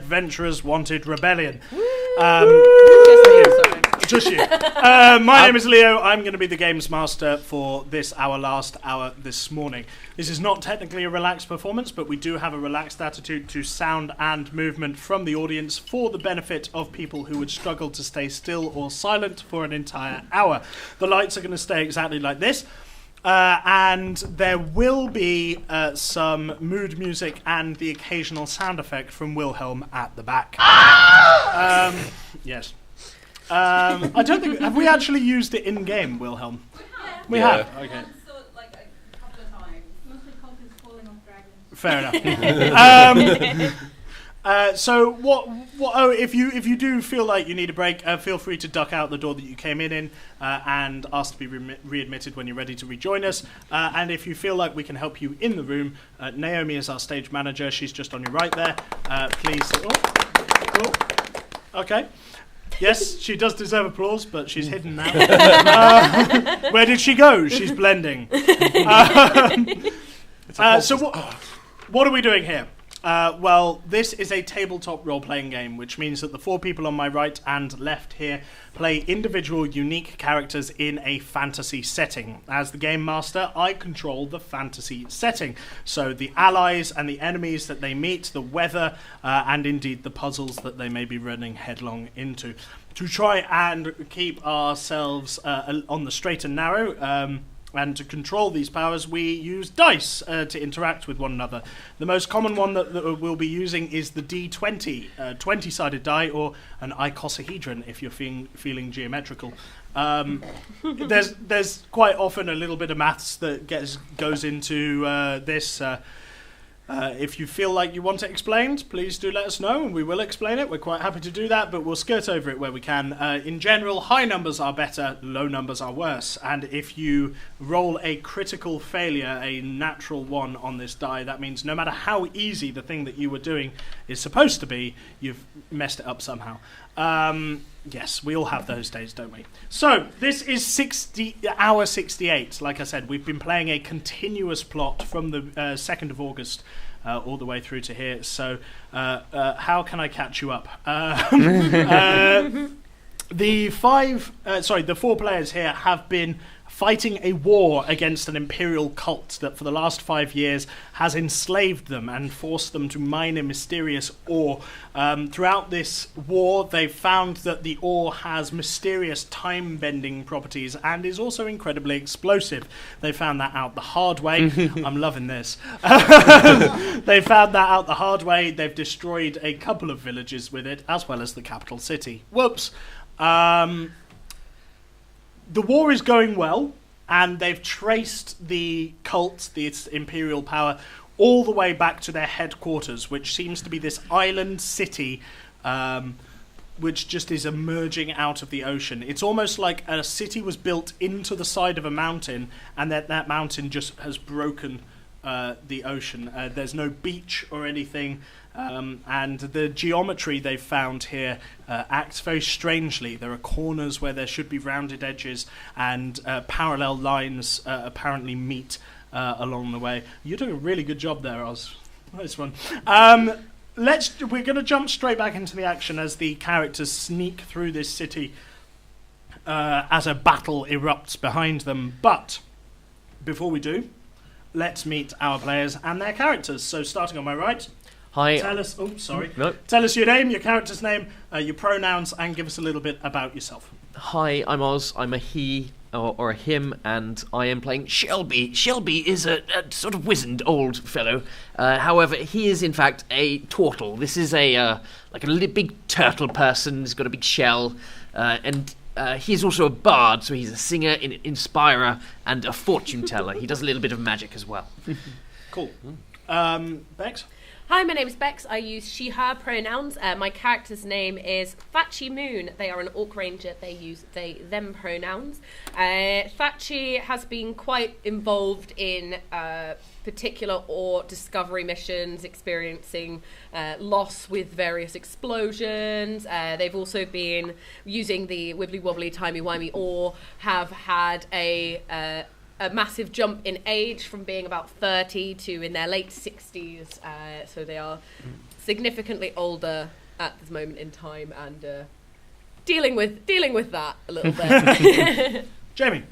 Adventurers Wanted Rebellion. Just you. My name is Leo. I'm going to be the games master for this last hour this morning. This is not technically a relaxed performance, but we do have a relaxed attitude to sound and movement from the audience for the benefit of people who would struggle to stay still or silent for an entire hour. The lights are going to stay exactly like this. And there will be some mood music and the occasional sound effect from Wilhelm at the back. Yes. I don't think... Have we actually used it in-game, Wilhelm? We have? Okay. Like a couple of times. Mostly Conker's falling off dragons. Fair enough. So if you do feel like you need a break, feel free to duck out the door that you came in and ask to be readmitted when you're ready to rejoin us. And if you feel like we can help you in the room, Naomi is our stage manager. She's just on your right there. Please. Cool. Okay. Yes, she does deserve applause, but she's hidden now. Where did she go? She's blending. So what are we doing here? Well, this is a tabletop role-playing game, which means that the four people on my right and left here play individual, unique characters in a fantasy setting. As the game master, I control the fantasy setting. So the allies and the enemies that they meet, the weather, and indeed the puzzles that they may be running headlong into. To try and keep ourselves on the straight and narrow, and to control these powers, we use dice to interact with one another. The most common one that we'll be using is the D20, 20-sided die, or an icosahedron if you're feeling geometrical. There's quite often a little bit of maths that goes into this. If you feel like you want it explained, please do let us know and we will explain it. We're quite happy to do that, but we'll skirt over it where we can. In general, high numbers are better, low numbers are worse. And if you roll a critical failure, a natural one on this die, that means no matter how easy the thing that you were doing is supposed to be, you've messed it up somehow. Yes, we all have those days, don't we? So, this is hour 68. Like I said, we've been playing a continuous plot from the 2nd of August all the way through to here. So, how can I catch you up? The four players here have been fighting a war against an imperial cult that for the last 5 years has enslaved them and forced them to mine a mysterious ore. Throughout this war, they've found that the ore has mysterious time-bending properties and is also incredibly explosive. They found that out the hard way. I'm loving this. They found that out the hard way. They've destroyed a couple of villages with it, as well as the capital city. Whoops. The war is going well, and they've traced the cult, its imperial power, all the way back to their headquarters, which seems to be this island city, which just is emerging out of the ocean. It's almost like a city was built into the side of a mountain, and that mountain just has broken the ocean. There's no beach or anything. And the geometry they've found here acts very strangely. There are corners where there should be rounded edges, and parallel lines apparently meet along the way. You're doing a really good job there, Oz. Nice one. We're going to jump straight back into the action as the characters sneak through this city as a battle erupts behind them. But before we do, let's meet our players and their characters. So starting on my right... Hi. Tell us. Oh, sorry. Nope. Tell us your name, your character's name, your pronouns, and give us a little bit about yourself. Hi, I'm Oz. I'm a he or a him, and I am playing Shelby. Shelby is a sort of wizened old fellow. However, he is in fact a turtle. This is a big turtle person. He's got a big shell, and he's also a bard. So he's a singer, an inspirer, and a fortune teller. He does a little bit of magic as well. Cool. Bex. Hi, my name is Bex. I use she, her pronouns. My character's name is Thatchy Moon. They are an orc ranger. They use they, them pronouns. Thatchy has been quite involved in particular ore discovery missions, experiencing loss with various explosions. They've also been using the wibbly-wobbly, timey-wimey ore, have had a a massive jump in age from being about 30 to in their late 60s. So they are significantly older at this moment in time and dealing with that a little bit. Jamie.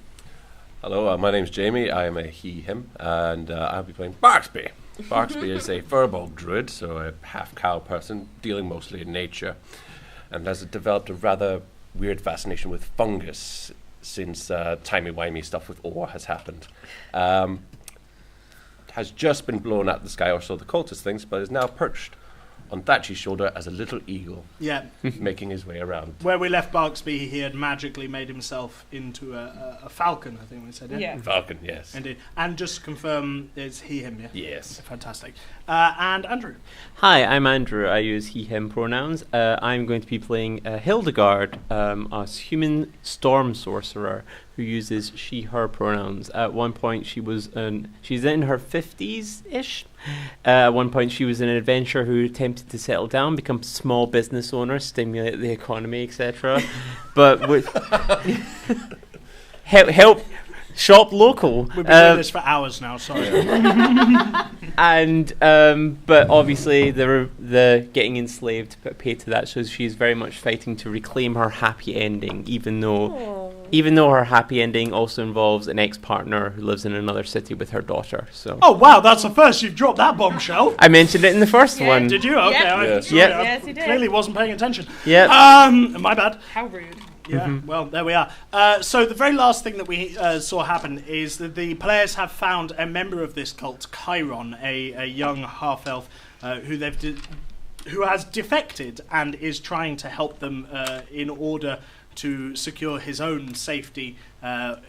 Hello, my name's Jamie. I am a he/him, and I'll be playing Barksby. Barksby is a furball druid, so a half-cow person, dealing mostly in nature, and has developed a rather weird fascination with fungus since timey-wimey stuff with ore has happened. Has just been blown out of the sky, or so the cultist thinks, but is now perched on Thatchy's shoulder as a little eagle, making his way around. Where we left Barksby, he had magically made himself into a falcon, I think we said, yeah? Falcon, yes. Indeed. And just to confirm, it's he, him, yeah? Yes. Fantastic. And Andrew. Hi, I'm Andrew. I use he, him pronouns. I'm going to be playing Hildegard, a human storm sorcerer who uses she, her pronouns. At one point, she's in her 50s-ish. At one point, she was an adventurer who attempted to settle down, become a small business owner, stimulate the economy, etc. But with help shop local. We've been doing this for hours now, sorry. And but obviously the getting enslaved put pay to that, so she's very much fighting to reclaim her happy ending, even though her happy ending also involves an ex-partner who lives in another city with her daughter. So Oh wow, that's the first you've dropped that bombshell. I mentioned it in the first one. Did you? Okay, Yes. sorry, Yep. I Yes, you did. clearly wasn't paying attention. Yep. My bad. How rude. Yeah, well, there we are. So the very last thing that we saw happen is that the players have found a member of this cult, Chiron, a young half-elf who has defected and is trying to help them in order to secure his own safety at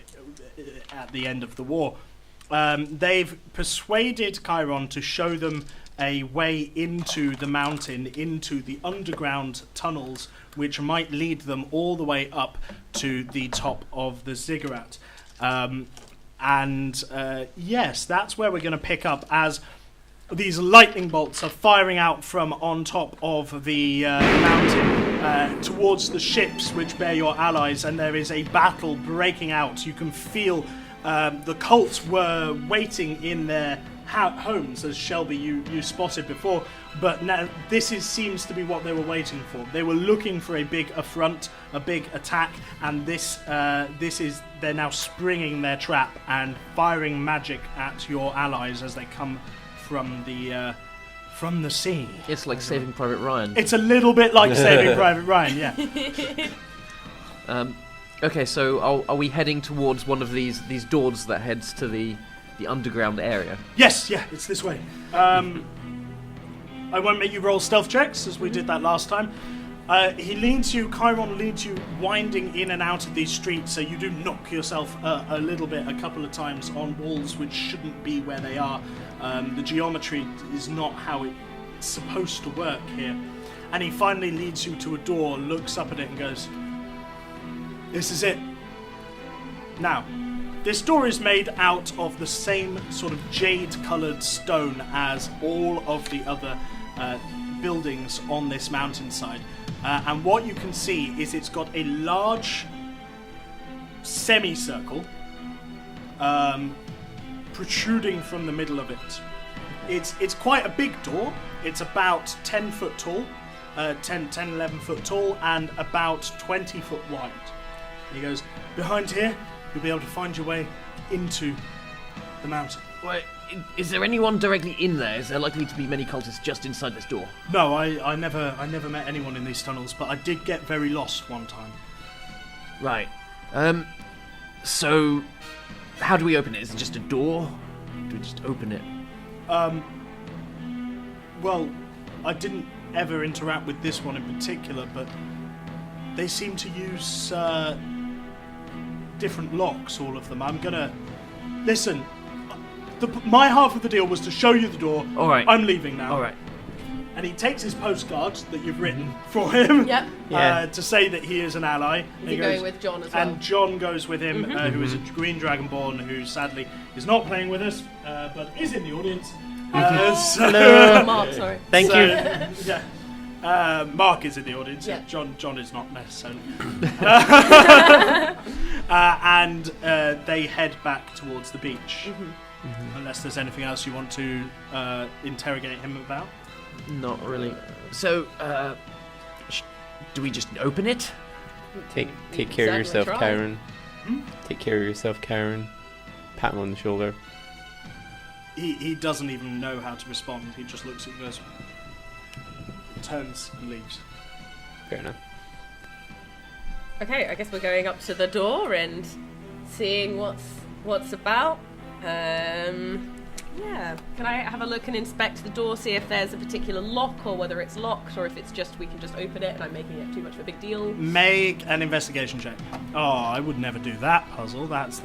the end of the war. They've persuaded Chiron to show them a way into the mountain, into the underground tunnels, which might lead them all the way up to the top of the ziggurat. Yes, that's where we're going to pick up as these lightning bolts are firing out from on top of the mountain towards the ships which bear your allies, and there is a battle breaking out. You can feel the cults were waiting in their homes, as Shelby you spotted before, but now this seems to be what they were waiting for. They were looking for a big affront, a big attack, and this is they're now springing their trap and firing magic at your allies as they come from the sea. It's like Saving Private Ryan. It's a little bit like Saving Private Ryan, yeah. Okay, so are we heading towards one of these doors that heads to the underground area? Yes, yeah, it's this way. I won't make you roll stealth checks, as we did that last time. Chiron leads you winding in and out of these streets, so you do knock yourself a little bit, a couple of times, on walls which shouldn't be where they are. The geometry is not how it's supposed to work here. And he finally leads you to a door, looks up at it and goes, "This is it. Now, this door is made out of the same sort of jade-coloured stone as all of the other buildings on this mountainside. And what you can see is it's got a large semicircle protruding from the middle of it. It's quite a big door. It's about 10 foot tall, 11 foot tall, and about 20 foot wide. And he goes, "Behind here, you'll be able to find your way into the mountain." Wait, is there anyone directly in there? Is there likely to be many cultists just inside this door? No, I never met anyone in these tunnels, but I did get very lost one time. Right. So how do we open it? Is it just a door? Do we just open it? Well, I didn't ever interact with this one in particular, but they seem to use different locks, all of them. I'm gonna... Listen, my half of the deal was to show you the door. All right. I'm leaving now. All right. And he takes his postcard that you've written for him to say that he is an ally. Is he going with John as well? And John goes with him, who is a green dragonborn who sadly is not playing with us, but is in the audience. Hello. Mark, sorry. Thank you. Yeah. Mark is in the audience. Yeah. John is not necessarily. And they head back towards the beach. Unless there's anything else you want to interrogate him about. Not really. So, do we just open it? Take We care of certainly yourself, try. Karen. Take care of yourself, Karen. Pat him on the shoulder. He doesn't even know how to respond. He just looks at you, goes, turns and leaves. Fair enough. Okay, I guess we're going up to the door and seeing what's about. Yeah. Can I have a look and inspect the door, see if there's a particular lock or whether it's locked or if it's just we can just open it and I'm making it too much of a big deal? Make an investigation check. Oh, I would never do that puzzle. That's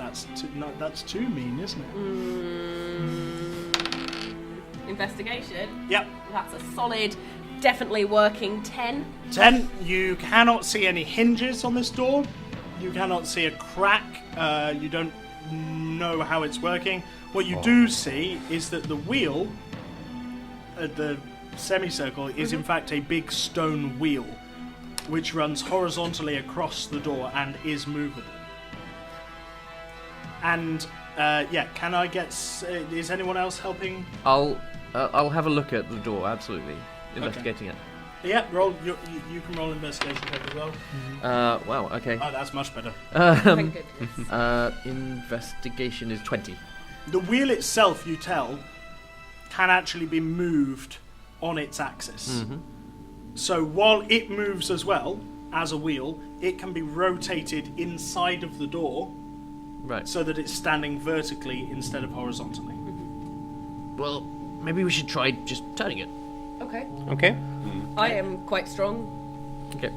too mean, isn't it? Investigation? Yep. That's a solid, definitely working 10. 10. You cannot see any hinges on this door. You cannot see a crack. You don't know how it's working. What you do see is that the wheel, the semicircle, is in fact a big stone wheel which runs horizontally across the door and is movable. And can I get? Is anyone else helping? I'll have a look at the door. Absolutely, investigating it. Yeah, roll. You can roll investigation check as well. Wow. Okay. Oh, that's much better. Thank goodness. Investigation is 20. The wheel itself, you tell, can actually be moved on its axis. So while it moves as well as a wheel, it can be rotated inside of the door, Right. so that it's standing vertically instead of horizontally. Well, maybe we should try just turning it. Okay. Okay. I am quite strong. Okay.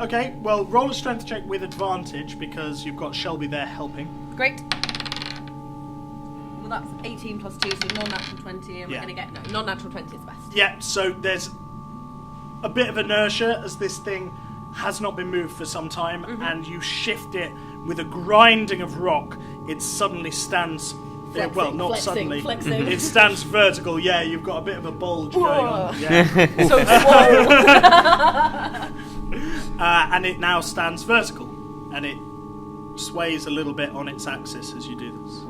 Okay, well, roll a strength check with advantage because you've got Shelby there helping. Great. Well, that's 18 plus 2, so non-natural 20, and Yeah. we're going to get... No, non-natural 20 is best. Yeah, so there's a bit of inertia as this thing has not been moved for some time, and you shift it with a grinding of rock. It suddenly stands... well, not suddenly. Flexing. It stands vertical. Yeah, you've got a bit of a bulge going on. Yeah. So swole. And it now stands vertical, and it sways a little bit on its axis as you do this.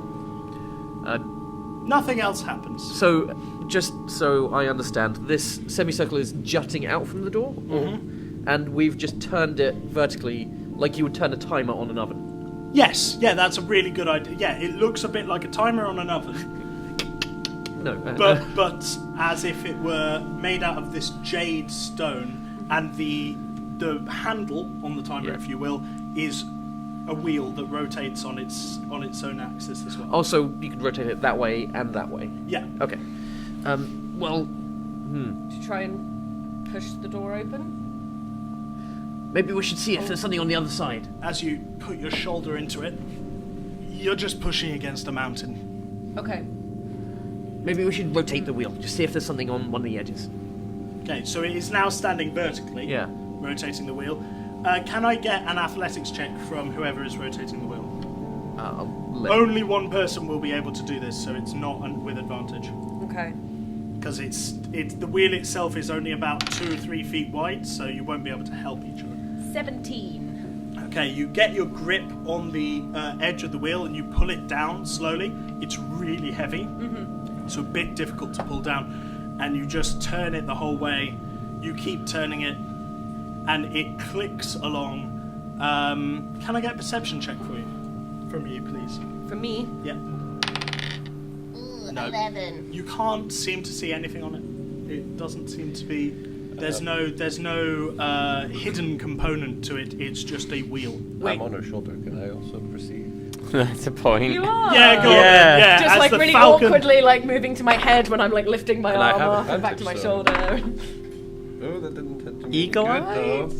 Nothing else happens. So, just so I understand, this semicircle is jutting out from the door, and we've just turned it vertically, like you would turn a timer on an oven. Yes, yeah, that's a really good idea. Yeah, it looks a bit like a timer on an oven, No, but as if it were made out of this jade stone, and the handle on the timer, if you will, is a wheel that rotates on its own axis as well. Also, you can rotate it that way and that way. Yeah. Okay. Well, To try and push the door open? maybe we should see if there's something on the other side. As you put your shoulder into it, you're just pushing against a mountain. Okay. Maybe we should rotate the wheel, just see if there's something on one of the edges. Okay, so it is now standing vertically. Yeah. Rotating the wheel. Can I get an athletics check from whoever is rotating the wheel? Only one person will be able to do this, so it's not with advantage. Okay. Because it's the wheel itself is only about 2 or 3 feet wide, so you won't be able to help each other. 17. Okay, you get your grip on the edge of the wheel and you pull it down slowly. It's really heavy, so a bit difficult to pull down. And you just turn it the whole way. You keep turning it, and it clicks along. Can I get a perception check from you, please? For me? Yeah. No. 11. You can't seem to see anything on it. It doesn't seem to be. There's no hidden component to it. It's just a wheel. I'm on her shoulder. Can I also perceive? That's a point. You are. Yeah, go on. Yeah. Yeah, Just as like the really falcon. awkwardly, like moving to my head when I'm like lifting my And I arm have off and back to my advantage, shoulder. Oh, that didn't hit me. Eagle Good, eyes? though.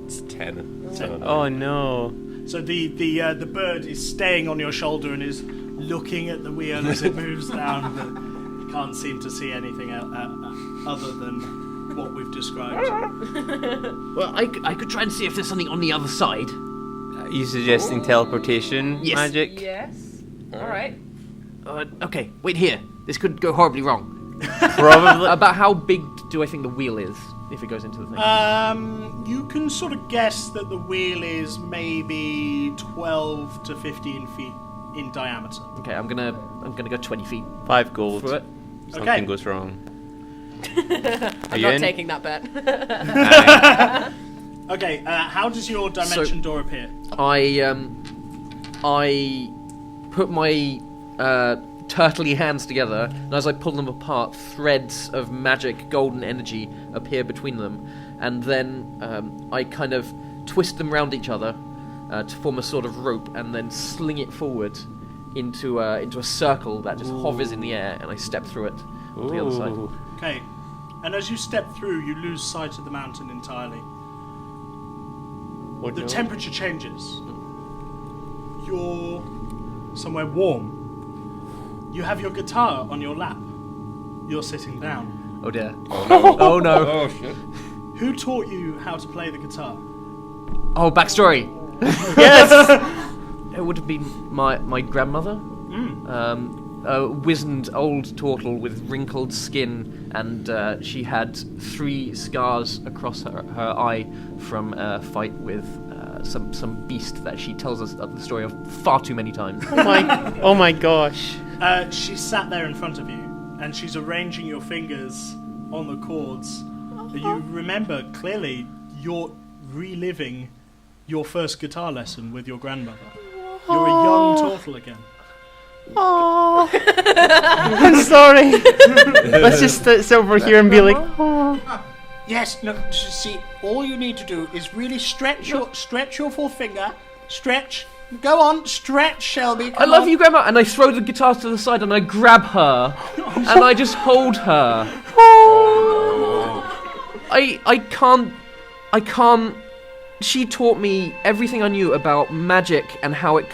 It's 10. Oh no. So the bird is staying on your shoulder and is looking at the wheel as it moves down, but you can't seem to see anything other than what we've described. Well, I could try and see if there's something on the other side. Are you suggesting teleportation Yes. magic? Yes. Alright. Okay, wait here. This could go horribly wrong. Probably. About how big do I think the wheel is? if it goes into the thing? You can sort of guess that the wheel is maybe 12 to 15 feet in diameter. Okay, I'm gonna go 20 feet 5 gold. through it. Something Okay. goes wrong. I'm you not in? taking that bet. Okay, how does your dimension door appear? I put my turtly hands together, and as I pull them apart, threads of magic golden energy appear between them, and then I kind of twist them round each other to form a sort of rope, and then sling it forward into a circle that just hovers in the air, and I step through it on the other side. Ooh. Okay, and as you step through, you lose sight of the mountain entirely. Oh, The no. temperature changes. You're somewhere warm. You have your guitar on your lap. You're sitting down. Oh dear. Oh no. Oh no. Oh shit. Who taught you how to play the guitar? Oh, backstory. Yes. It would have been my grandmother. A wizened old turtle with wrinkled skin, and she had 3 scars across her eye from a fight with some beast that she tells us the story of far too many times. Oh my gosh. She sat there in front of you, and she's arranging your fingers on the chords. You remember clearly you're reliving your first guitar lesson with your grandmother. You're a young turtle again. Oh, I'm sorry. Let's just sit over here and be like, Yes, no, see, all you need to do is really stretch your forefinger. Stretch. Go on, stretch, Shelby. I love you, Grandma, and I throw the guitar to the side and I grab her and I just hold her. I can't. She taught me everything I knew about magic and how it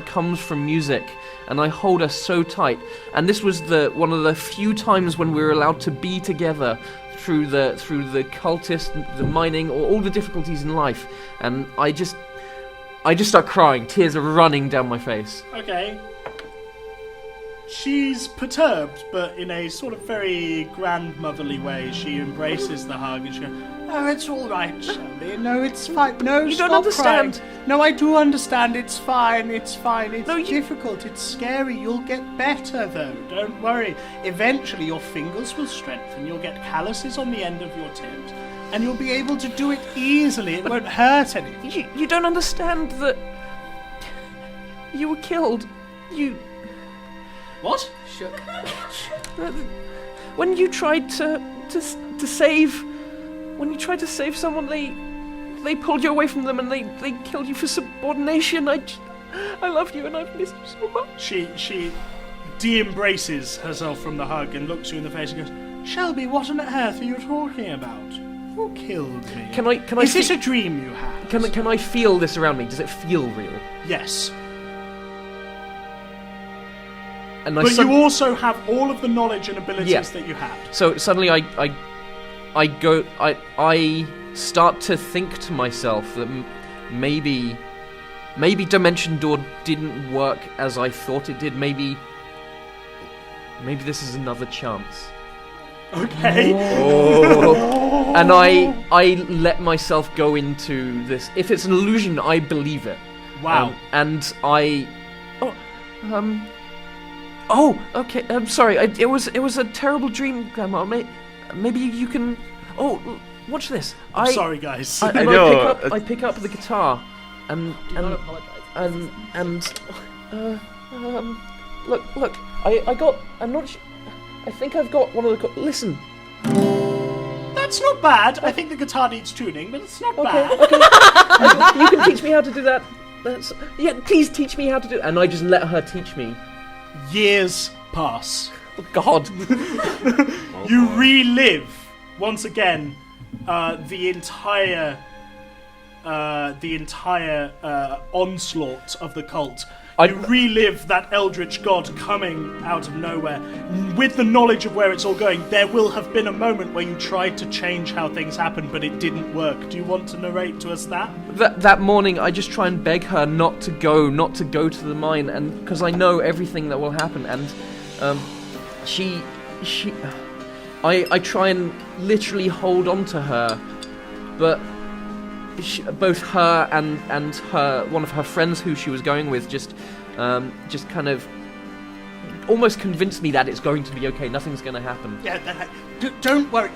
comes from music, and I hold her so tight. And this was one of the few times when we were allowed to be together through the cultist, the mining, or all the difficulties in life. And I just start crying. Tears are running down my face. Okay. She's perturbed, but in a sort of very grandmotherly way. She embraces the hug and she goes, "Oh, it's all right, Shelby. No, it's fine. No, You stop don't understand. crying. No, I do understand. It's fine. It's fine. It's No, you- difficult. It's scary. You'll get better, though. Don't worry. Eventually, your fingers will strengthen. You'll get calluses on the end of your tips, and you'll be able to do it easily. It won't hurt anything." You don't understand that you were killed. What? Shook. When you tried to save someone, they pulled you away from them and they killed you for subordination. I love you and I've missed you so much. She de-embraces herself from the hug and looks you in the face and goes, "Shelby, what on earth are you talking about? Who killed me? Can I Is this a dream you had?" can I feel this around me? Does it feel real? Yes. And But you also have all of the knowledge and abilities Yeah. that you had. So suddenly I start to think to myself that maybe Dimension Door didn't work as I thought it did. Maybe this is another chance. Okay. And I let myself go into this. If it's an illusion, I believe it. Wow. And I okay. I'm sorry. It was a terrible dream, Grandma. Maybe you can. Oh, watch this. I'm sorry, guys. I know. pick up the guitar, and Not apologise. look. I got. I'm not. I think I've got one of the. Listen. That's not bad. I think the guitar needs tuning, but it's not bad. Okay. You can teach me how to do that. Please teach me how to do it. And I just let her teach me. Years pass. Oh, God. You relive once again the entire onslaught of the cult. You relive that eldritch god coming out of nowhere. With the knowledge of where it's all going, there will have been a moment where you tried to change how things happened, but it didn't work. Do you want to narrate to us that? That morning, I just try and beg her not to go to the mine, and because I know everything that will happen, and she I try and literally hold on to her, but both her and her one of her friends who she was going with just kind of almost convinced me that it's going to be okay. Nothing's going to happen. Yeah, don't worry.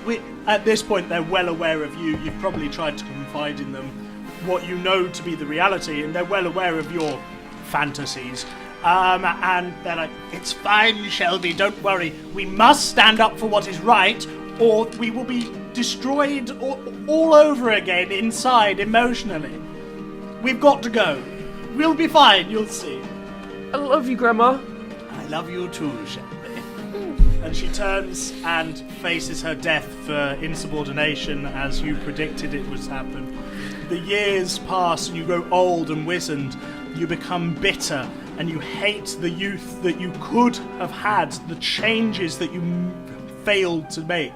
At this point, they're well aware of you. You've probably tried to confide in them what you know to be the reality, and they're well aware of your fantasies. And they're like, "It's fine, Shelby. Don't worry. We must stand up for what is right, or we will be destroyed all over again inside emotionally. We've got to go. We'll be fine. You'll see." I love you, Grandma. I love you too, Shelby. And she turns and faces her death for insubordination, as you predicted it would happen. The years pass and you grow old and wizened. You become bitter and you hate the youth that you could have had, the changes that you failed to make.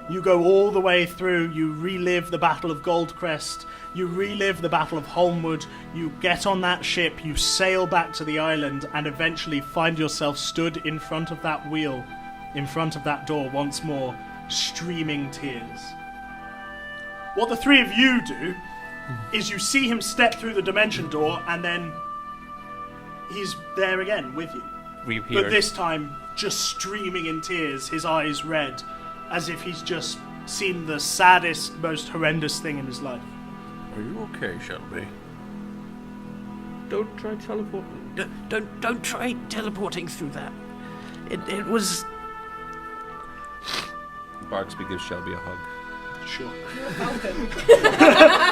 You go all the way through, you relive the Battle of Goldcrest, you relive the Battle of Holmwood, you get on that ship, you sail back to the island, and eventually find yourself stood in front of that wheel, in front of that door once more, streaming tears. What the three of you do is you see him step through the dimension door, and then he's there again with you. Reappeared. But this time, just streaming in tears, his eyes red, as if he's just seen the saddest, most horrendous thing in his life. Are you okay, Shelby? Don't try teleporting. Don't try teleporting through that. It was. Barksby gives Shelby a hug. Sure.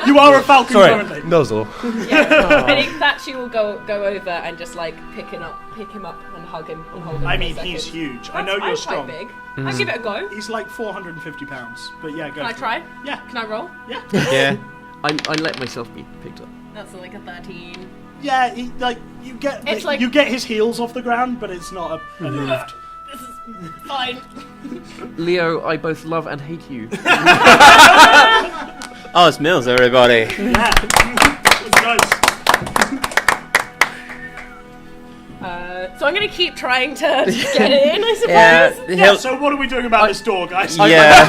You are a falcon currently. Nuzzle. Yeah, I think that she will go over and just like pick him up and hug him and hold him. I for a mean, second. he's huge. I know I'm you're strong. quite big. I'll give it a go. He's like 450 pounds. But yeah, go. Can I for try? it. Yeah. Can I roll? Yeah. Yeah. I let myself be picked up. That's like a 13. Yeah, you get It's like- you get his heels off the ground, but it's not a lift. This is fine. Leo, I both love and hate you. Oh, it's Mills, everybody. Yeah. It's nice. So I'm gonna keep trying to get it in, I suppose. Yeah. So what are we doing about this door, guys? Yeah.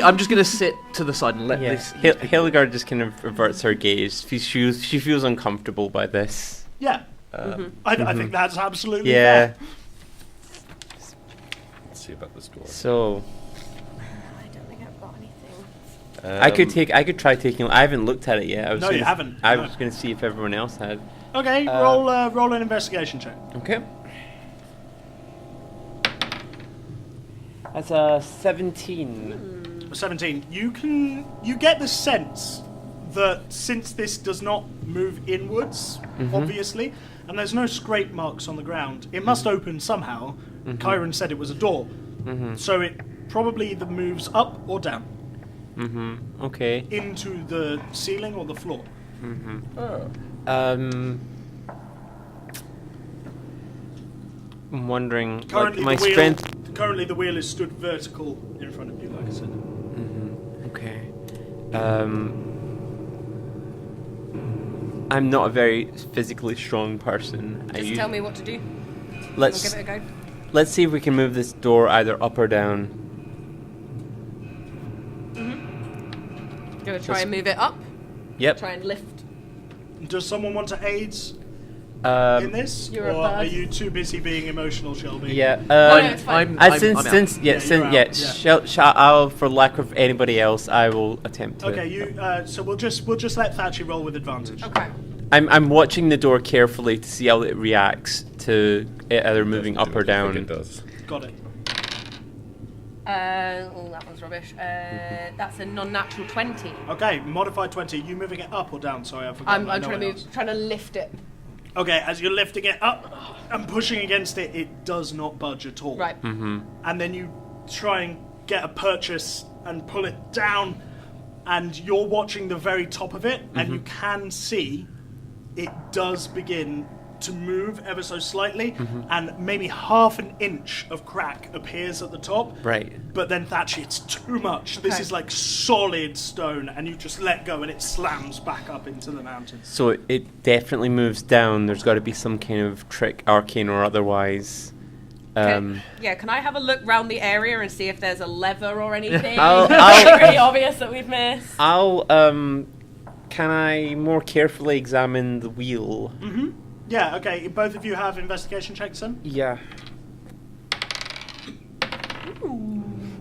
I'm just gonna sit to the side and let this. Hildegard just kind of reverts her gaze. She feels uncomfortable by this. Yeah. I think that's absolutely Yeah. fair. Let's see about this door. So I don't think I've got anything. I could try taking. I haven't looked at it yet. No, you haven't. I No. was going to see if everyone else had. Okay, roll an investigation check. Okay. That's a 17. 17. You get the sense that since this does not move inwards, obviously, and there's no scrape marks on the ground, it must open somehow. Kyron said it was a door, so it probably either moves up or down Okay. into the ceiling or the floor. I'm wondering. Currently, my the wheel. strength. Currently, the wheel is stood vertical in front of you, like I said. Okay. I'm not a very physically strong person. Just tell me what to do. Let's I'll give it a go. let's see if we can move this door either up or down. Gonna try and move it up. Yep. Try and lift. Does someone want to aid in this, You're or a bird. are you too busy being emotional, Shelby? Yeah. no, it's fine. I'm Since out. Yeah, you're out, I'll, for lack of anybody else, I will attempt to. Okay, so we'll just let Thatchy roll with advantage. Okay. I'm watching the door carefully to see how it reacts to it either moving Doesn't up do or it. I think down. It does. Got it. That one's rubbish. That's a non-natural 20. Okay, modified 20. You moving it up or down? Sorry, I forgot. I'm trying to trying to lift it. Okay, as you're lifting it up and pushing against it, it does not budge at all. Right. And then you try and get a purchase and pull it down, and you're watching the very top of it, and you can see it does begin to move ever so slightly, and maybe half an inch of crack appears at the top. Right. But then Thatchy, it's too much. This Okay. is like solid stone, and you just let go, and it slams back up into the mountains. So it definitely moves down. There's got to be some kind of trick, arcane or otherwise. Can I have a look round the area and see if there's a lever or anything? I'll- It's really obvious that we've missed. I'll can I more carefully examine the wheel? Yeah, okay. Both of you have investigation checks then? Yeah.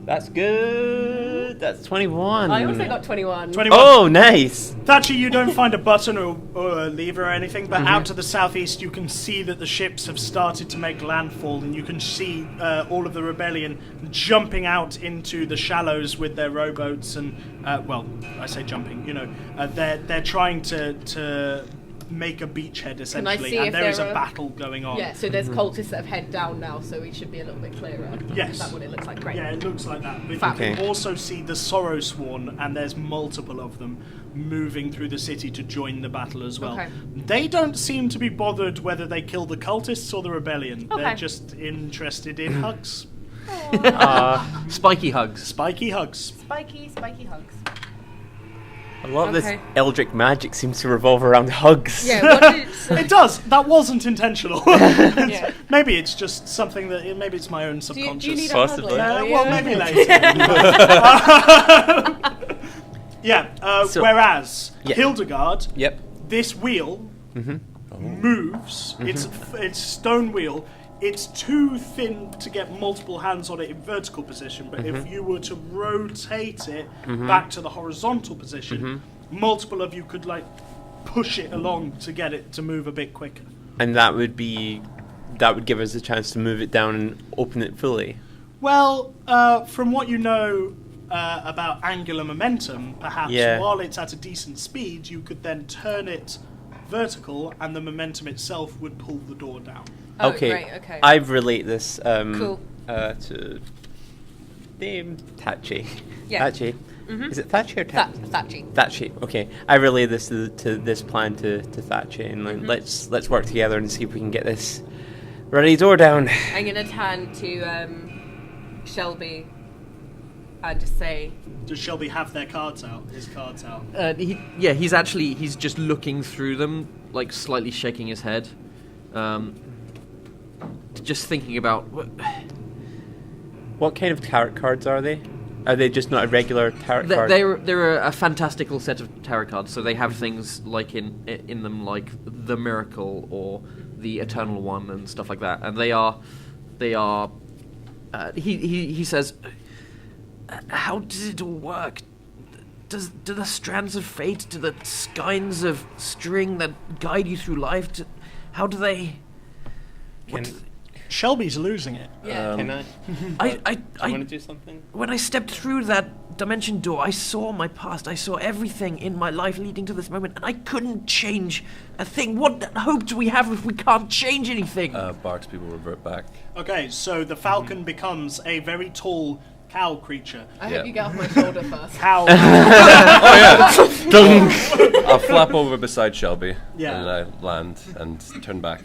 That's good. That's 21. I also got 21. 21. Oh, nice. Thatcher, you don't find a button or a lever or anything, but out to the southeast you can see that the ships have started to make landfall, and you can see all of the rebellion jumping out into the shallows with their rowboats, and, well, I say jumping, you know, they're trying to make a beachhead, essentially, see and if there is there a are- battle going on. Yeah, so there's cultists that have head down now, so we should be a little bit clearer. Yes. Is that what it looks like? Great. Yeah, it looks like that. But Fab. you can Okay. also see the Sorrow Sworn, and there's multiple of them moving through the city to join the battle as well. Okay. They don't seem to be bothered whether they kill the cultists or the rebellion. Okay. They're just interested in hugs. Spiky hugs. Spiky hugs. Spiky hugs. A lot of Okay. this Eldritch magic seems to revolve around hugs. Yeah, what did... It does. That wasn't intentional. Yeah. Maybe it's just something that... Maybe it's my own Do subconscious. you need Possibly. a hug later? Well, Yeah. maybe later. Yeah, So- whereas Yeah. Hildegard, Yep. this wheel moves. It's stone wheel. It's too thin to get multiple hands on it in vertical position, but if you were to rotate it back to the horizontal position, multiple of you could like push it along to get it to move a bit quicker. And that would give us a chance to move it down and open it fully. Well, from what you know about angular momentum, perhaps Yeah. while it's at a decent speed, you could then turn it vertical, and the momentum itself would pull the door down. Oh, Okay. great, okay. I relate this Cool. To name Tachi. Yeah. Tachi. Is it Tachi or Tachi? Thatchy. Tachi. Okay. I relay this to this plan to Tachi, and like, let's work together and see if we can get this ready door down. I'm going to turn to Shelby and just say, Does Shelby have their cards out? His cards out? He's just looking through them, like slightly shaking his head, just thinking about. What kind of tarot cards are they? Are they just not a regular tarot card? They're a fantastical set of tarot cards, so they have things like in them like the Miracle or the Eternal One and stuff like that, and they are. He says, how does it all work? Do the strands of fate, do the skeins of string that guide you through life, how do they? Shelby's losing it. yeah. Can I? I want to do something? when I stepped through that dimension door, I saw my past. I saw everything in my life leading to this moment, and I couldn't change a thing. What hope do we have if we can't change anything? Barksby will revert back. Okay, so the falcon becomes a very tall cow creature. I Yeah. hope you get off my shoulder first. Cow. I'll flap over beside Shelby, Yeah. and I land and turn back.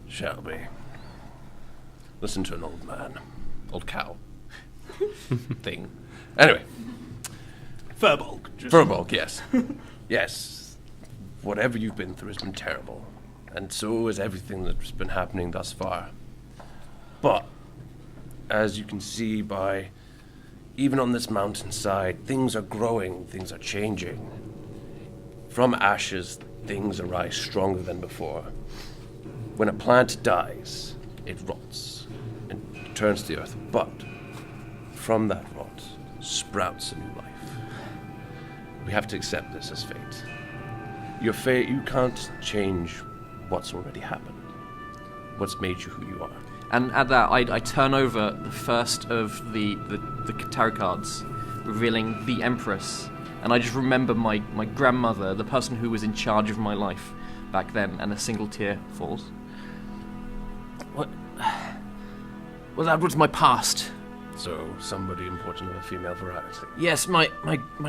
Shelby, listen to an old man, old cow thing. Anyway, Furbolg. Furbolg, yes, yes. Whatever you've been through has been terrible, and so is everything that's been happening thus far. But as you can see by, even on this mountainside, things are growing, things are changing. From ashes, things arise stronger than before. When a plant dies, it rots and turns to the earth. But from that rot sprouts a new life. We have to accept this as fate. Your fate, you can't change what's already happened. What's made you who you are. And at that, I turn over the first of the tarot cards, revealing the Empress. And I just remember my grandmother, the person who was in charge of my life back then, and a single tear falls. What? Well, that was my past. So, somebody important of a female variety. Yes, my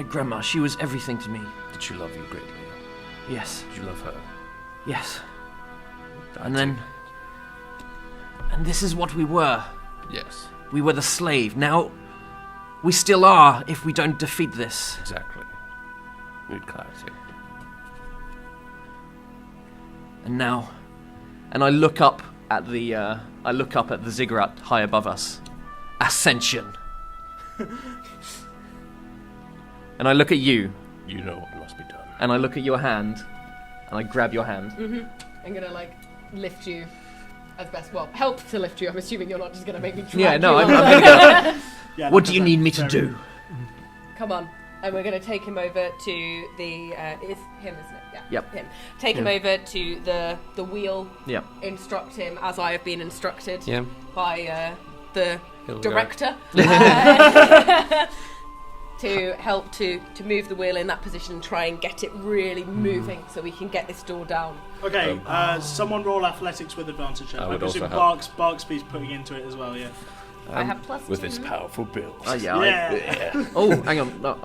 grandma, she was everything to me. Did she love you greatly? Yes, Did you love her? yes. And this is what we were. Yes, We were the slave. Now, we still are if we don't defeat this. exactly. We need clarity. And now, and I look up at the I look up at the ziggurat high above us. Ascension. And I look at you. You know what must be done. And I look at your hand. And I grab your hand. I'm gonna lift you as best. Well, help to lift you. I'm assuming you're not just gonna make me drag Yeah, no, you I'm on. gonna go. Yeah, What do you need me to do? Come on. And we're going to take him over to the... it's him, isn't it? Yeah. Yep. Him. Take him over to the wheel. Yep. Instruct him as I have been instructed Yeah. by the Hildegard. director. To help to move the wheel in that position and try and get it really moving so we can get this door down. Okay, someone roll athletics with advantage. I I would presume also Barksby's putting into it as well, yeah. I have plus with 2. his powerful build. Yeah. Oh, hang on. No,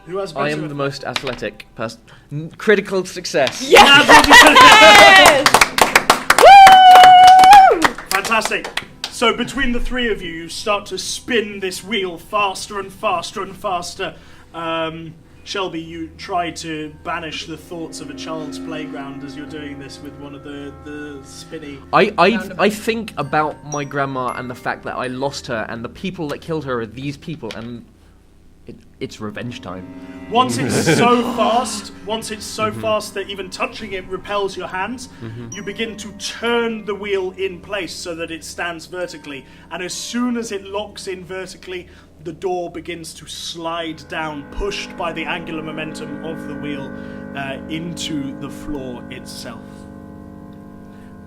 Who has I am the most athletic person. Critical success. Fantastic. So between the three of you, you start to spin this wheel faster and faster and faster. Shelby, you try to banish the thoughts of a child's playground as you're doing this with one of the spinny... I think about my grandma and the fact that I lost her, and the people that killed her are these people, and it's revenge time. Once it's so fast that even touching it repels your hands, you begin to turn the wheel in place so that it stands vertically. And as soon as it locks in vertically, the door begins to slide down, pushed by the angular momentum of the wheel into the floor itself.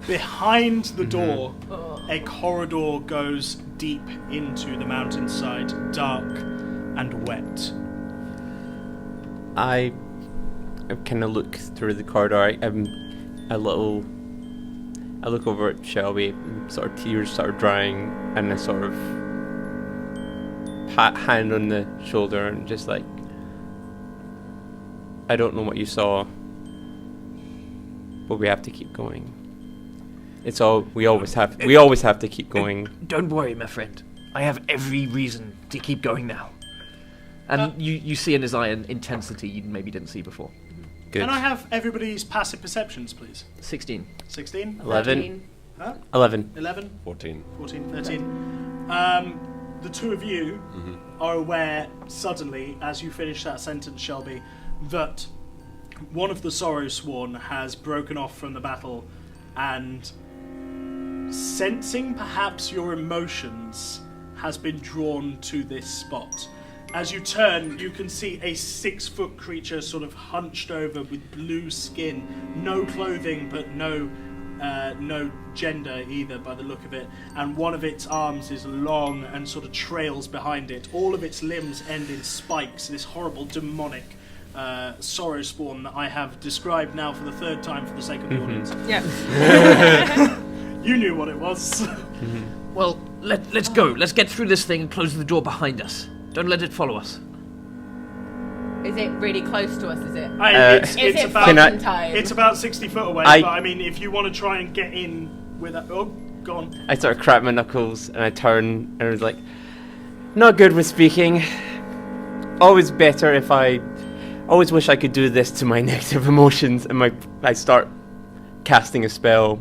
Behind the door, a corridor goes deep into the mountainside, dark and wet. I kind of look through the corridor. I look over at Shelby, sort of tears start drying, and I sort of pat hand on the shoulder and just like, I don't know what you saw, but we have to keep going. We always have to keep going. Don't worry, my friend. I have every reason to keep going now. And you see in his eye an intensity you maybe didn't see before. Good. Can I have everybody's passive perceptions, please? 16. 16? 11. Huh? 11. 11? 14. 14, 13. The two of you are aware suddenly, as you finish that sentence, Shelby, that one of the Sorrowsworn has broken off from the battle and, sensing perhaps your emotions, has been drawn to this spot. As you turn, you can see a 6-foot creature sort of hunched over with blue skin, no clothing, but no gender either by the look of it, and one of its arms is long and sort of trails behind it. All of its limbs end in spikes, this horrible demonic Sorrowspawn that I have described now for the third time for the sake of the audience. Yeah. You knew what it was. Well, let's go. Let's get through this thing and close the door behind us. Don't let it follow us. Is it really close to us, is it? It's Is it about frozen time? it's about 60 foot away, but I mean, if you want to try and get in with that... Oh, go on. I sort of crack my knuckles and I turn and I was like, not good with speaking. Always better if I... Always wish I could do this to my negative emotions, and I start casting a spell.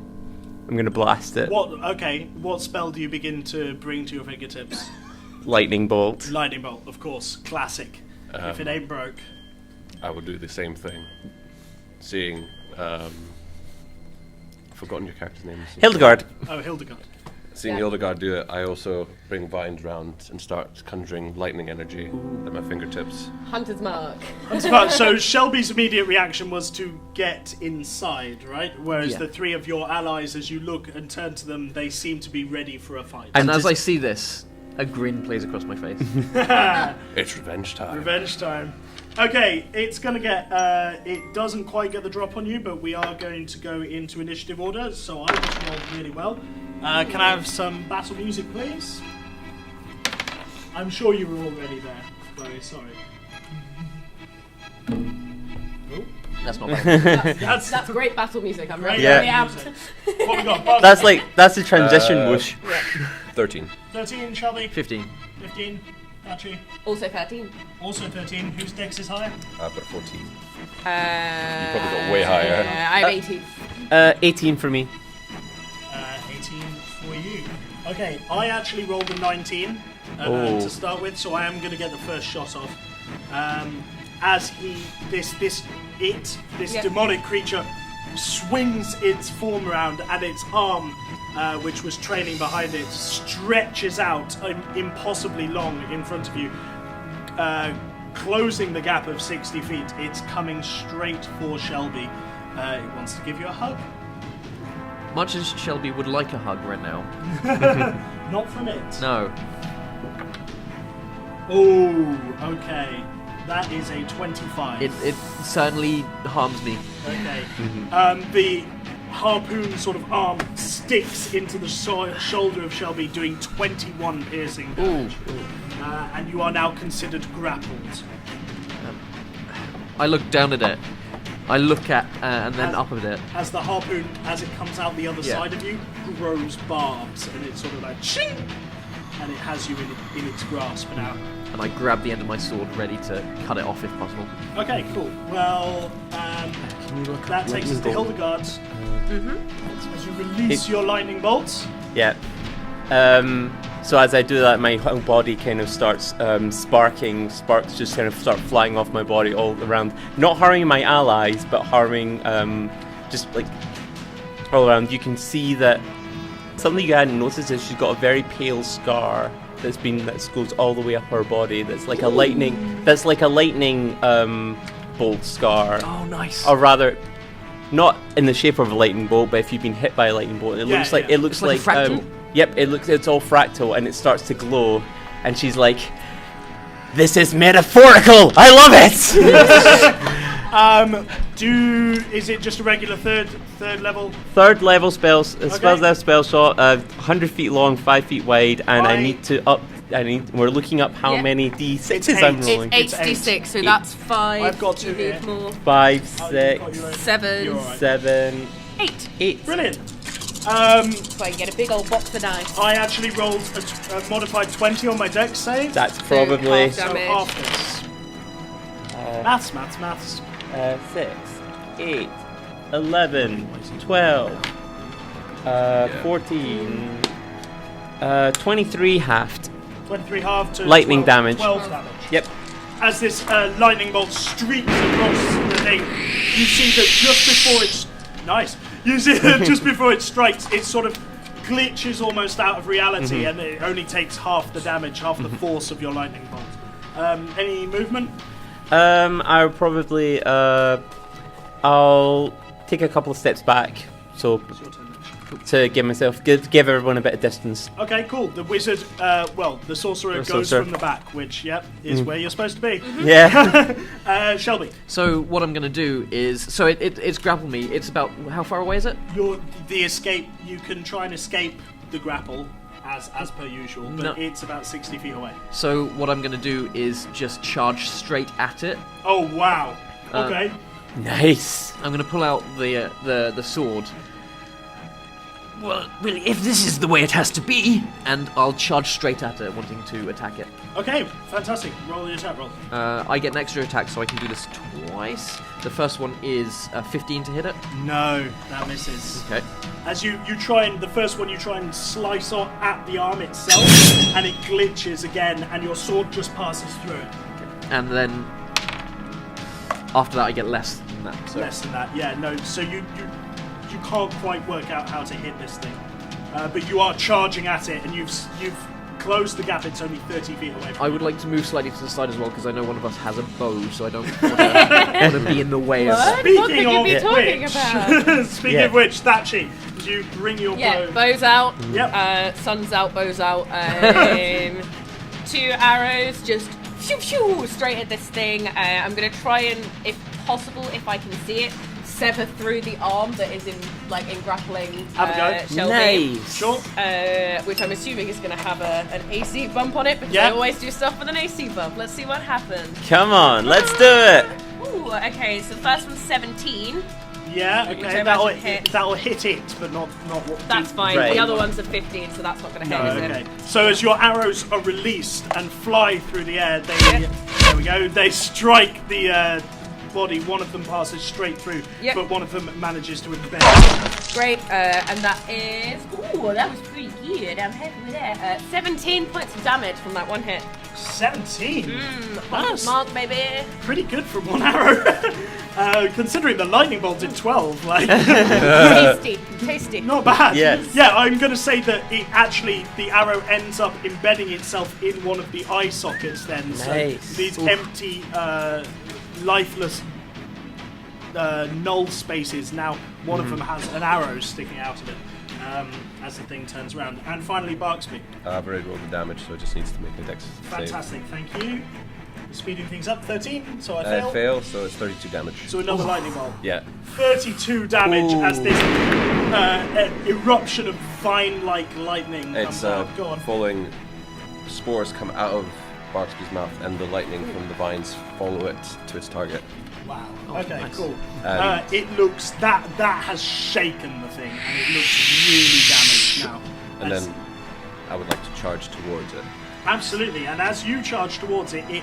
I'm going to blast it. What spell do you begin to bring to your fingertips? Lightning bolt. Lightning bolt, of course. Classic. If it ain't broke. I would do the same thing. Seeing, I've forgotten your character's name. Hildegard. Oh, Hildegard. Seeing Hildegard do it, I also bring vines round and start conjuring lightning energy at my fingertips. Hunter's mark. So Shelby's immediate reaction was to get inside, right? Whereas the three of your allies, as you look and turn to them, they seem to be ready for a fight. And as I see this, a grin plays across my face. It's revenge time. Revenge time. Okay, it's going to get... it doesn't quite get the drop on you, but we are going to go into initiative order, so I just rolled really well. Can I have some battle music, please? I'm sure you were already there. Very sorry. Oh. That's not bad. That's great battle music. I'm really, Great really battle amped. What we got? That's the transition whoosh. 13. 13, Shelby. 15. 15. Archie. Also 13. Also 13. Whose dex is higher? I've got 14. You probably got way higher. I have 18. 18 for me. 18 for you. Okay, I actually rolled a 19 to start with, so I am going to get the first shot off. As this demonic creature swings its form around, and its arm, which was trailing behind it, stretches out impossibly long in front of you, closing the gap of 60 feet. It's coming straight for Shelby. It wants to give you a hug. Much as Shelby would like a hug right now. Not from it. No. Oh, okay. That is a 25. It certainly harms me. Okay. The harpoon sort of arm sticks into the shoulder of Shelby, doing 21 piercing damage. And you are now considered grappled. I look down at it. I look at and then up at it. As the harpoon, as it comes out the other side of you, grows barbs, and it's sort of like ching, and it has you in its grasp now. And I grab the end of my sword, ready to cut it off if possible. Okay, cool. Well, that takes us to Hildegard's. As you release your lightning bolts. Yeah. So as I do that, my whole body kind of starts sparking. Sparks just kind of start flying off my body all around. Not harming my allies, but harming just like all around. You can see that something you hadn't noticed is she's got a very pale scar that goes all the way up her body. That's like a lightning. That's like a lightning bolt scar. Oh, nice. Or rather, not in the shape of a lightning bolt, but if you've been hit by a lightning bolt, it looks like It's like a fractal. Yep, it's all fractal, and it starts to glow. And she's like, "This is metaphorical. I love it." Is it just a regular third level? Third level spells. Spells that spell shot, 100 feet long, 5 feet wide, and I need to up. We're looking up how many d6s I'm rolling. It's 8d6, so that's 5. I've got 2 You here. need more. 5, You've got 6, your own. 7. You're all right. 7, 8. 8. Brilliant. So I can get a big old box of dice. I actually rolled a modified 20 on my dex save. That's probably half so damage. half this. Maths. 6, 8, 11, 12, 14, 23 halved. 23 half to Lightning 12 damage. 12 damage. Yep. As this lightning bolt streaks across the thing, you see that just before it's You see that just before it strikes, it sort of glitches almost out of reality, and it only takes half the damage, half the force of your lightning bolt. Any movement? I'll probably I'll take a couple of steps back, so It's your turn, Mitch. to give everyone a bit of distance. Okay, cool. The wizard, the sorcerer goes from the back, which, is where you're supposed to be. Yeah. Shelby, So what I'm going to do is... So it's grappled me. It's about... How far away is it? the escape, you can try and escape the grapple, as per usual, but No. it's about 60 feet away. So what I'm going to do is just charge straight at it. Oh, wow. Okay. Nice. I'm going to pull out the sword. Well, really, if this is the way it has to be, and I'll charge straight at it, wanting to attack it. Okay, fantastic. Roll the attack roll. I get an extra attack, so I can do this twice. The first one is 15 to hit it. No, that misses. Okay. As you try and, the first one you try and slice on at the arm itself, and it glitches again, and your sword just passes through it. And then after that, I get less than that. So. Less than that, yeah, no. So you can't quite work out how to hit this thing, but you are charging at it, and you've closed the gap. It's only 30 feet away from I you. would like to move slightly to the side as well, because I know one of us has a bow, so I don't want to be in the way of What? Speaking What could you be of talking which, about? Speaking of which, Thatchy, you bring your Yeah, bow. bows out. Yep. Sun's out, bows out. 2 arrows, just phew, phew, straight at this thing. I'm going to try and, if possible, if I can see it, sever through the arm that is in grappling Have a go. Shelby. Nice. Sure. Which I'm assuming is going to have an AC bump on it, because Yeah. I always do stuff with an AC bump. Let's see what happens. Come on, let's do it. Ooh, okay, so the first one's 17. Yeah, Which I okay, imagine hit. that'll hit it, but not what. That's fine. Right. The other one's a 15, so that's not going to hit, No, is okay. it? So as your arrows are released and fly through the air, there we go. They strike the body. One of them passes straight through, Yep. but one of them manages to embed. Great, and that is... Ooh, that was pretty good. I'm happy with that. 17 points of damage from that one hit. 17. That's mark, baby. Pretty good from one arrow. Considering the lightning bolt did 12, like Tasty. not bad. Yes. Yeah, I'm going to say that the arrow ends up embedding itself in one of the eye sockets. Then, Nice. so these empty, lifeless, null spaces. Now, one of them has an arrow sticking out of it. As the thing turns around. And finally, Barksby. I've already rolled the damage, so it just needs to make a dex save. Fantastic, thank you. Speeding things up, 13, so I I fail. fail, so it's 32 damage. So another lightning bolt. Yeah. 32 damage as this eruption of vine-like lightning It's comes out. Go on. falling spores come out of Barksby's mouth, and the lightning from the vines follow it to its target. Wow. Okay, nice. cool. And- It looks that has shaken the thing, and it looks really damaged now. And As- then I would like to charge towards it. Absolutely, and as you charge towards it, it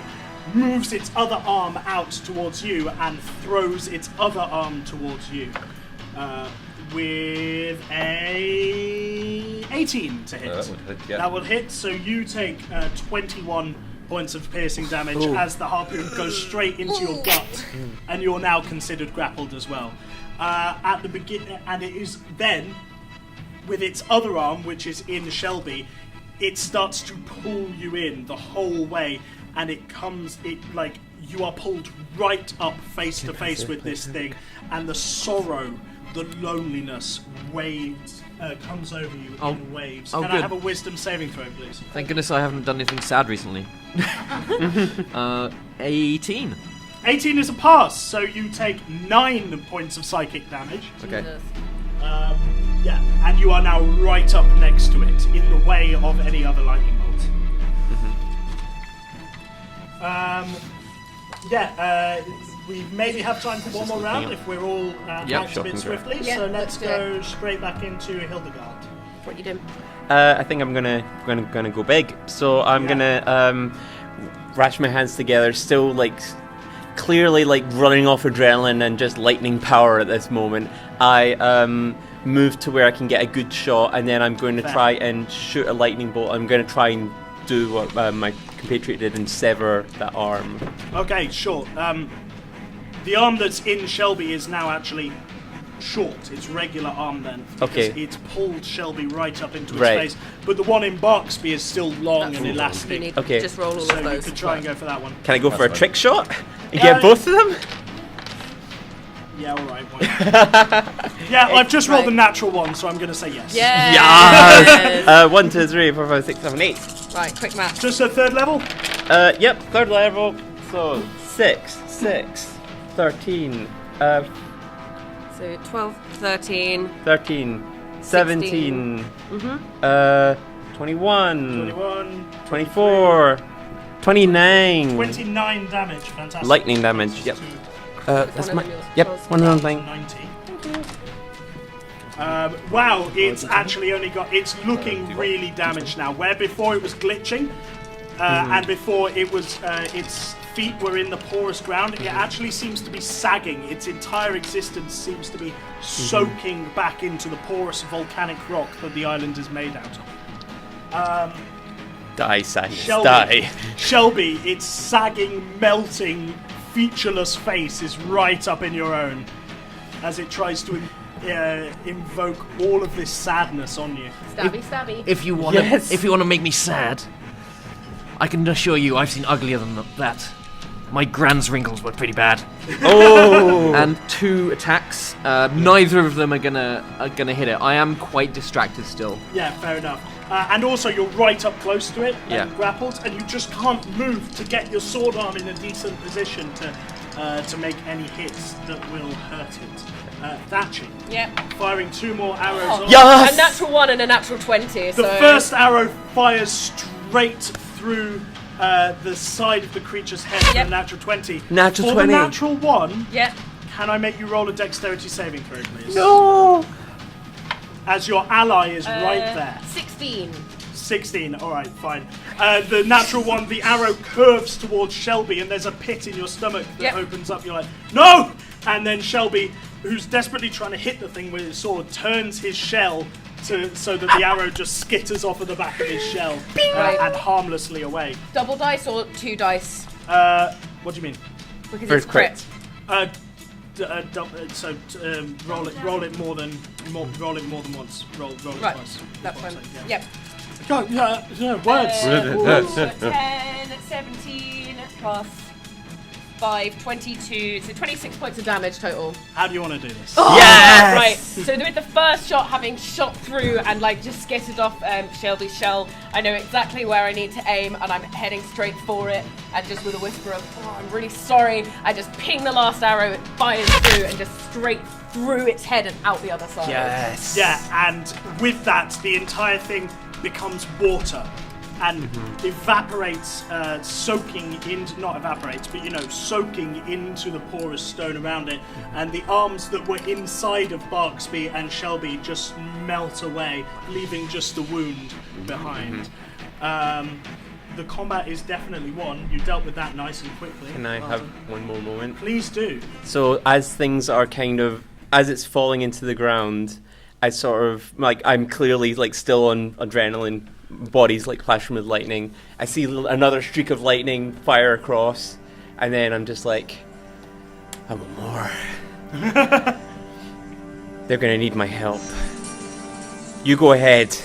moves its other arm out towards you and throws its other arm towards you with a 18 to hit. That would hit, yeah. That will hit, so you take 21 points of piercing damage as the harpoon goes straight into your gut, and you're now considered grappled as well. At the beginning, and it is then, with its other arm, which is in Shelby, it starts to pull you in the whole way, and you are pulled right up face to face with this thing, and the sorrow, the loneliness comes over you in waves. oh, Can I good. have a wisdom saving throw, please? Thank goodness I haven't done anything sad recently. 18. 18 is a pass, so you take 9 points of psychic damage. Okay. Jesus. Yeah, and you are now right up next to it, in the way of any other lightning bolt. We maybe have time for one more round if we're all act a bit swiftly. Yeah, so let's let's do go straight back into Hildegard. What you doing? I think I'm gonna go big. So I'm gonna ratchet my hands together, still clearly running off adrenaline and just lightning power at this moment. I move to where I can get a good shot, and then I'm going to try and shoot a lightning bolt. I'm going to try and do what my compatriot did and sever that arm. Okay, sure. The arm that's in Shelby is now actually short. It's regular arm then. Okay. It's pulled Shelby right up into its Right. face. But the one in Barksby is still long and You elastic. need Okay. to just roll all So of you those. could try and go for that one. Can I go for a fine. trick shot and get both of them? Yeah, alright. Yeah, I've just rolled a natural one, so I'm going to say yes. Yes. 1, 2, 3, 4, 5, 6, 7, 8. Right, quick math. Just a third level? Yep, third level. So 6, 13, So 12, 13. 13, 17, 21, 21, 24, 29. 29 damage. Fantastic. Lightning damage, yep. That's my. Yep, one of them thing. 90. Wow, it's actually only got. It's looking really damaged now. Where before it was glitching, and before it was its feet were in the porous ground, it actually seems to be sagging. Its entire existence seems to be soaking back into the porous volcanic rock that the island is made out of. Die, Sadness, Shelby, die. Shelby, its sagging, melting, featureless face is right up in your own as it tries to invoke all of this sadness on you. Stabby, stabby. If you want to make me sad, I can assure you I've seen uglier than that. My Gran's wrinkles were pretty bad. Oh! And 2 attacks. Neither of them are gonna hit it. I am quite distracted still. Yeah, fair enough. And also, you're right up close to it, Yeah. and grappled, and you just can't move to get your sword arm in a decent position to make any hits that will hurt it. Thatching, Yep. firing 2 more arrows on. Yes! A natural 1 and a natural 20. The first arrow fires straight through the side of the creature's head for Yep. a natural 20. Natural For 20. the natural 1, Yep. can I make you roll a dexterity saving throw, please? No! As your ally is right there. 16. 16. All right, fine. The natural one, the arrow curves towards Shelby, and there's a pit in your stomach that opens up. You're like, no! And then Shelby, who's desperately trying to hit the thing with his sword, turns his shell so that the arrow just skitters off of the back of his shell and harmlessly away. Double dice or 2 dice? What do you mean? Because First it's crit. Roll it more than once. Roll it Right, twice. that's fine. Yeah. Yep. God, words. 10, 17 plus 5, 22, so 26 points of damage total. How do you want to do this? Oh, Yes! Right, so with the first shot having shot through and like just skittered off Shelby's shell, I know exactly where I need to aim and I'm heading straight for it, and just with a whisper of, oh, I'm really sorry, I just ping the last arrow, it fires through and just straight through its head and out the other side. Yes. Yeah, and with that, the entire thing becomes water and evaporates, soaking into the porous stone around it, and the arms that were inside of Barksby and Shelby just melt away, leaving just the wound behind. The combat is definitely won. You dealt with that nice and quickly. Can I have one more moment? Please do. So as things are as it's falling into the ground, I sort of, like, I'm clearly, like, still on adrenaline, body's, like, flashing with lightning. I see another streak of lightning fire across, and then I'm just like, I want more. They're gonna need my help. You go ahead.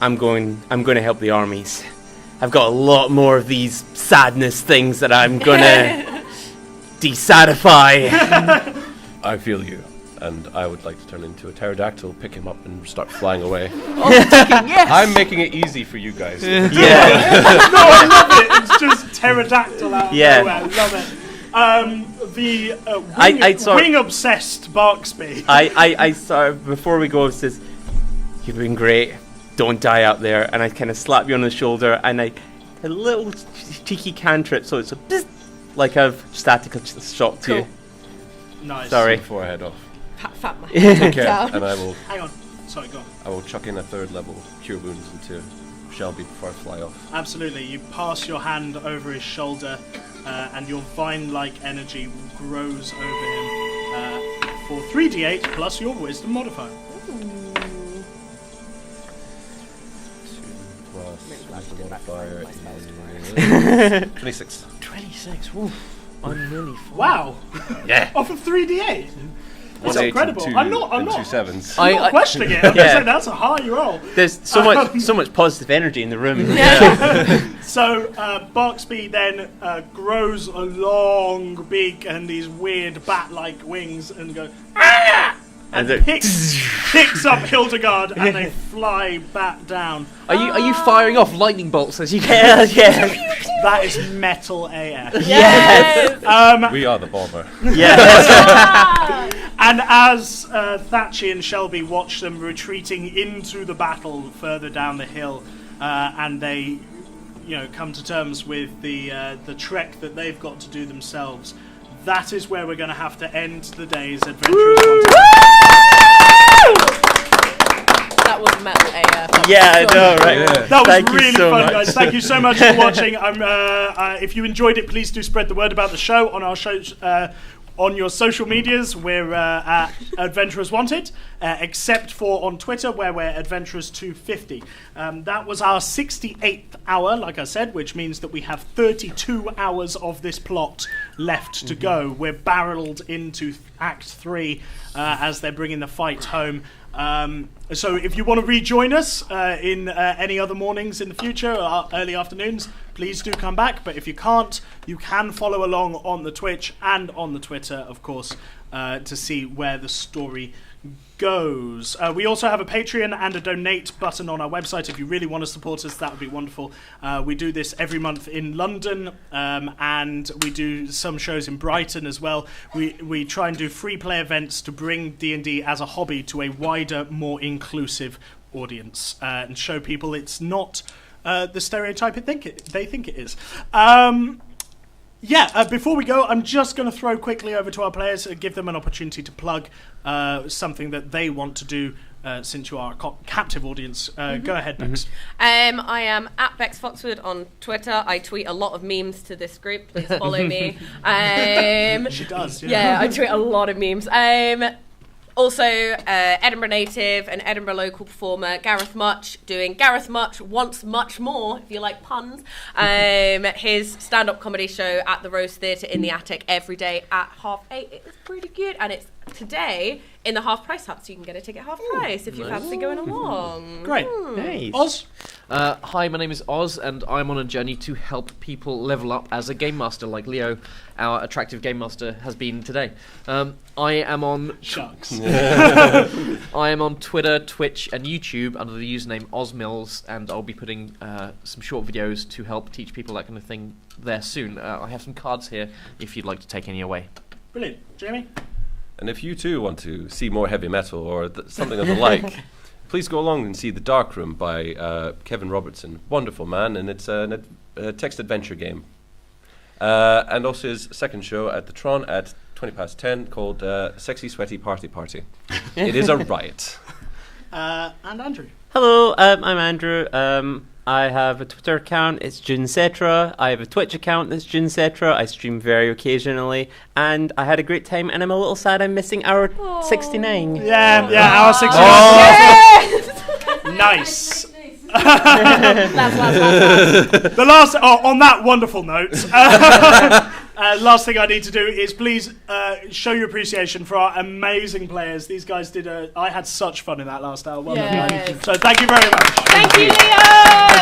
I'm gonna help the armies. I've got a lot more of these sadness things that I'm gonna desadify. I feel you, and I would like to turn into a pterodactyl, pick him up, and start flying away. Yes. I'm making it easy for you guys. Yeah. No, I love it. It's just pterodactyl out of nowhere. I love it. The wing-obsessed Barksby. I saw, before we go, it says, you've been great. Don't die out there. And I kind of slap you on the shoulder, and a little cheeky cantrip, so it's a bzz, like I've static shock to you. Nice. Sorry. Before I head off. Fat man. Take care, and I will. Hang on. Sorry, go on. I will chuck in a 3rd level cure wounds into Shelby before I fly off. Absolutely. You pass your hand over his shoulder, and your vine-like energy grows over him for 3d8 plus your wisdom modifier. 2 plus wisdom modifier is 26. 26. Woof. I'm nearly full. Wow. Yeah. Off of 3d8. That's 1 8 incredible. and 2 I'm not and 2 7s. I'm not questioning it. I'm Yeah. saying that's a high roll. There's so much positive energy in the room. So Barksby then grows a long beak and these weird bat-like wings and goes "Ah!" and picks up Hildegard and they fly back down. Are you firing off lightning bolts as you go? Yeah. That is metal AF. Yes. We are the bomber. Yes. And as Thatchy and Shelby watch them retreating into the battle further down the hill, and they, come to terms with the trek that they've got to do themselves, that is where we're going to have to end today's Adventurers Wanted. That was metal AF. Yeah, I know, right? Yeah. That was Thank you really so fun, much. guys. Thank you so much for watching. If you enjoyed it, please do spread the word about the show on our show. On your social medias, we're at Adventurers Wanted, except for on Twitter, where we're Adventurers250. That was our 68th hour, like I said, which means that we have 32 hours of this plot left to go. We're barreled into Act 3 as they're bringing the fight home. So if you want to rejoin us in any other mornings in the future, or early afternoons, please do come back. But if you can't, you can follow along on the Twitch and on the Twitter, of course, to see where the story goes. We also have a Patreon and a donate button on our website. If you really want to support us, that would be wonderful. We do this every month in London, and we do some shows in Brighton as well. We try and do free play events to bring D&D as a hobby to a wider, more inclusive audience, and show people it's not the stereotype they think it is. Before we go, I'm just going to throw quickly over to our players and give them an opportunity to plug something that they want to do since you are a captive audience. Go ahead, Bex. I am at Bex Foxwood on Twitter. I tweet a lot of memes to this group. Please follow me. She does, Yeah, I tweet a lot of memes. Also, Edinburgh native and Edinburgh local performer Gareth Much doing Gareth Much Wants Much More, if you like puns. His stand-up comedy show at the Rose Theatre in the Attic every day at 8:30. It is pretty good, and it's today in the half price hut, so you can get a ticket half price if you fancy going along. Great. Nice. Oz? Hi, my name is Oz, and I'm on a journey to help people level up as a game master, like Leo, our attractive game master, has been today. I am on Shucks. I am on Twitter, Twitch, and YouTube under the username OzMills, and I'll be putting some short videos to help teach people that kind of thing there soon. I have some cards here if you'd like to take any away. Brilliant. Jamie? And if you too want to see more heavy metal or something of the like, please go along and see The Dark Room by Kevin Robertson. Wonderful man, and it's a text adventure game. And also his second show at the Tron at 10:20 called Sexy Sweaty Party Party. It is a riot. And Andrew? Hello, I'm Andrew. I have a Twitter account, it's Juncetra. I have a Twitch account, that's Juncetra. I stream very occasionally, and I had a great time, and I'm a little sad I'm missing hour 69. Yeah, hour 69. Yes! Nice. That's The last, on that wonderful note, last thing I need to do is please show your appreciation for our amazing players. These guys I had such fun in that last hour. Well done, guys. Yes. So thank you very much. Thank you, Leo!